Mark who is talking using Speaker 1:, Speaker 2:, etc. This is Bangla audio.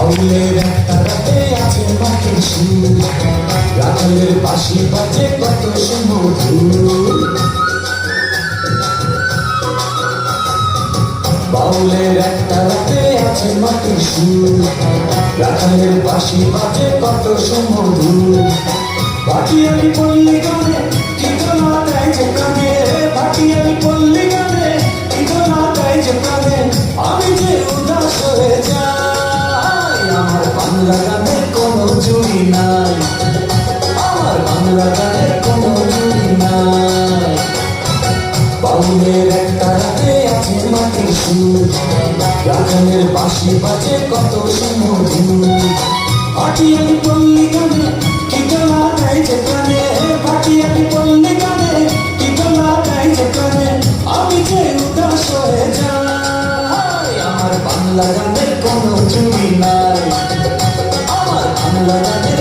Speaker 1: বাউলের একটা রাতে আছে মাটির সুর, রাখালের বাঁশি বাজে কত সুমধুর। বাউলের একটা রাতে আছে মাটির সুর, রাখালের বাঁশি বাজে কত সুমধুর। ভাটিয়ালি পল্লী গানে কি তোলা দেয় যে কানে, ভাটিয়ালি পল্লী গানে কি তোলা দেয় যে কানে, আমি যে উদাস হয়ে যাই। আমার বাংলা গানের কোনো জুড়ি নাই, আমার বাংলা গানের কোনো জুড়ি নাই। বাউলের একটা রাতে আছে মাটির সুর, রাখালের বাঁশি বাজে কত সুমধুর। ভাটিয়ালি পল্লী গানে কি তোলা দেয় যে কানে, ভাটিয়ালি পল্লী গানে কি তোলা দেয় যে কানে, আমি যে উদাস হয়ে যাই। আমার বাংলা গানের কোনো জুড়ি নাই, আমার বাংলা গানের